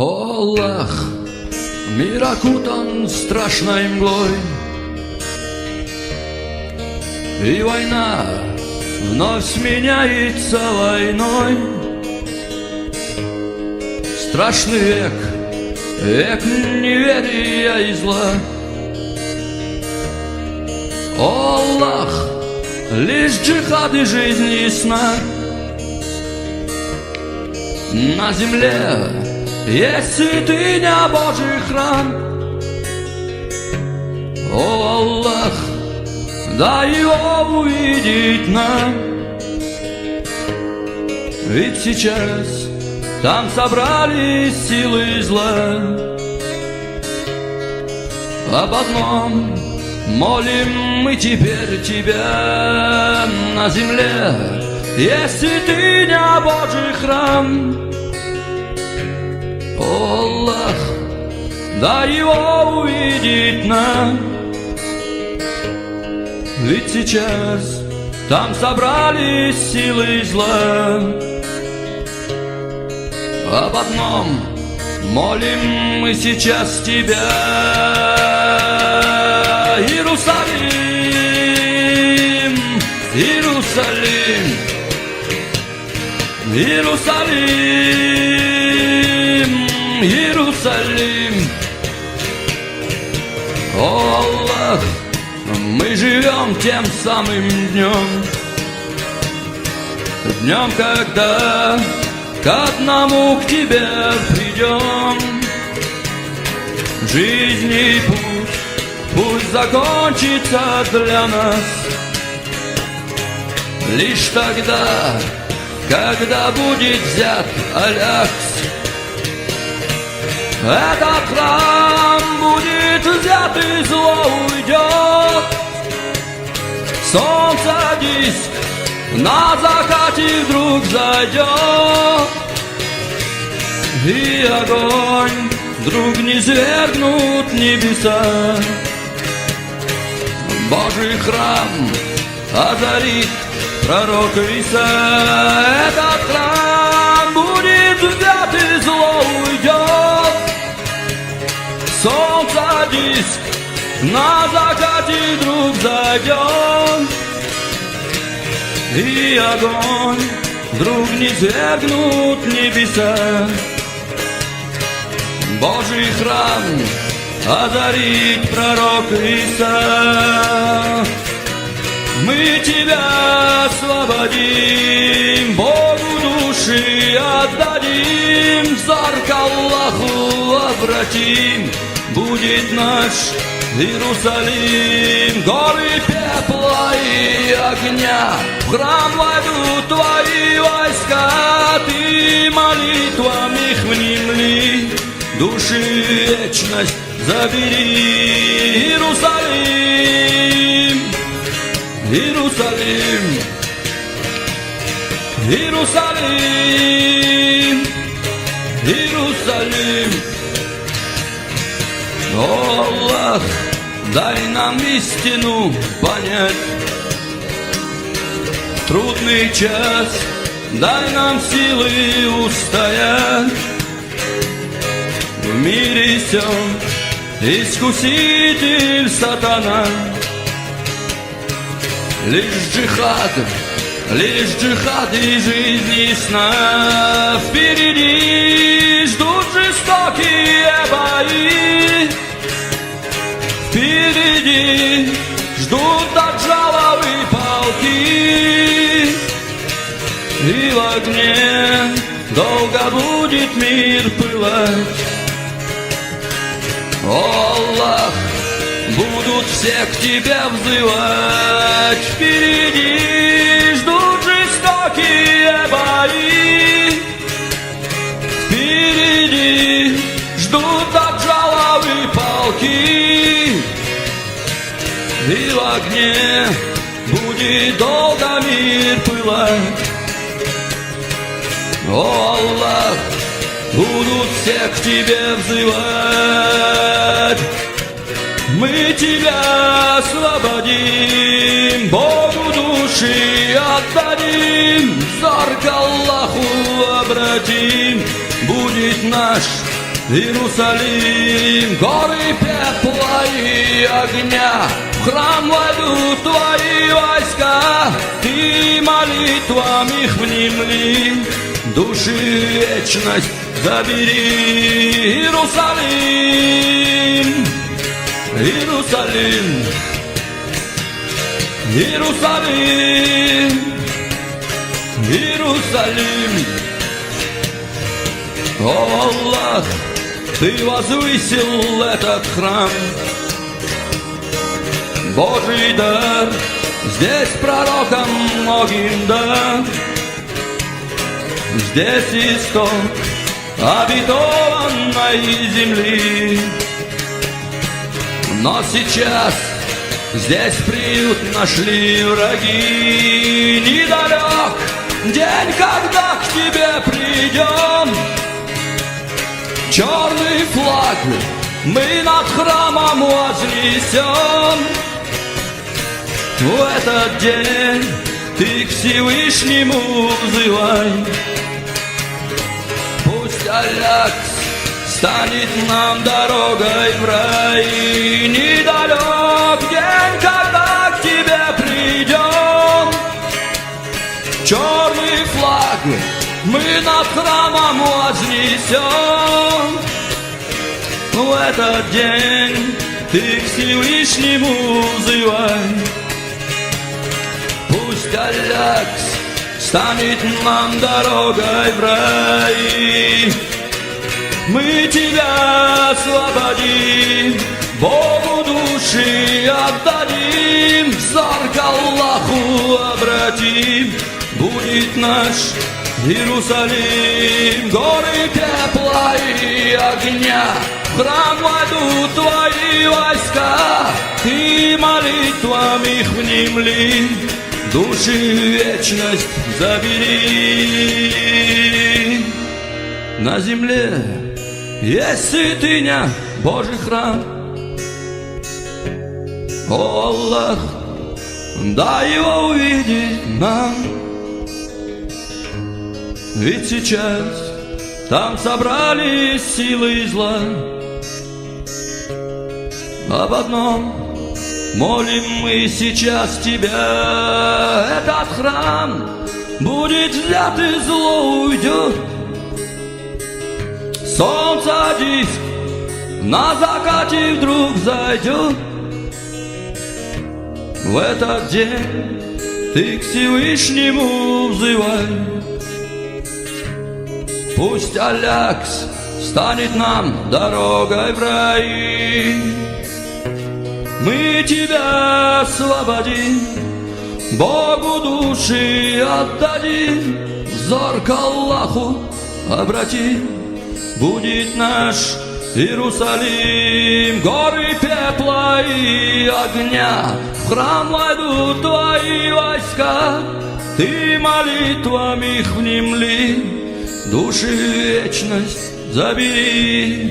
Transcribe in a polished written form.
О, Аллах, мир окутан страшной мглой, и война вновь сменяется войной. Страшный век, век неверия и зла. О, Аллах, лишь джихад и жизнь ясна. На земле есть святыня Божий храм. О, Аллах, дай его увидеть нам. Ведь сейчас там собрались силы зла. Об одном молим мы теперь тебя. На земле есть святыня Божий храм. О, Аллах, дай его увидеть нам. Ведь сейчас там собрались силы зла. Об одном молим мы сейчас тебя. Иерусалим, Иерусалим, Иерусалим, Иерусалим. О, Аллах, мы живем тем самым днем, днем, когда к одному к тебе придем. Жизнь путь, пусть закончится для нас лишь тогда, когда будет взят Аль-Акс. Этот храм будет взят и зло уйдет. Солнце диск на закате вдруг зайдет, и огонь вдруг низвергнут небеса. Божий храм озарит пророк Иса. Этот храм будет взят и зло уйдет. Солнце диск на закате вдруг зайдет, и огонь вдруг низвергнут небеса. Божий храм озарит пророк Иса. Мы тебя освободим, Богу души отдадим, взор к Аллаху обратим. Будет наш Иерусалим. Горы пепла и огня в храм войдут твои войска. Ты молитвами их внемли, души вечность забери. Иерусалим, Иерусалим, Иерусалим, Иерусалим. О, Аллах, дай нам истину понять. Трудный час, дай нам силы устоять. В мире сём искуситель сатана. Лишь джихад и жизнь ясна. Впереди ждут жестокие бои. Впереди ждут даджаловы полки. И в огне долго будет мир пылать. О, Аллах, будут все к тебе взывать. Впереди ждут жестокие бои. Впереди ждут даджаловы полки. И в огне будет долго мир пылать. О, Аллах, будут все к тебе взывать. Мы тебя освободим, Богу души отдадим, взор к Аллаху обратим. Будет наш Иерусалим, горы пепла и огня, в храм войдут твои войска, ты молитвам их внемли, души вечность забери. Иерусалим, Иерусалим, Иерусалим, Иерусалим. О Аллах, ты возвысил этот храм, Божий дар, здесь пророком многим дан, здесь исток обетованной земли. Но сейчас здесь приют нашли враги. Недалек день, когда к тебе придем, черный флаг мы над храмом вознесем. В этот день ты к Всевышнему взывай, пусть Алякс станет нам дорогой в рай. Недалек день, когда к тебе придем, черный флаг мы над храмом вознесем. В этот день ты к Всевышнему взывай, пусть Алякс станет нам дорогой в рай. Мы тебя освободим, Богу души отдадим, взор к Аллаху обратим, будет наш Иерусалим. Горы пепла и огня, в храм войдут твои войска, ты молитвам их внемли, души вечность забери. На земле есть святыня, Божий храм. О Аллах, дай его увидеть нам. Ведь сейчас там собрались силы зла. Об одном молим мы сейчас тебя, этот храм будет взят и зло уйдет. Солнце диск на закате вдруг зайдет. В этот день ты к Всевышнему взывай, пусть Алякс станет нам дорогой в рай. Мы тебя освободим, Богу души отдадим, взор к Аллаху обратим, будет наш Иерусалим. Горы пепла и огня, в храм войдут твои войска, ты молитвам их внемли, души вечность забери.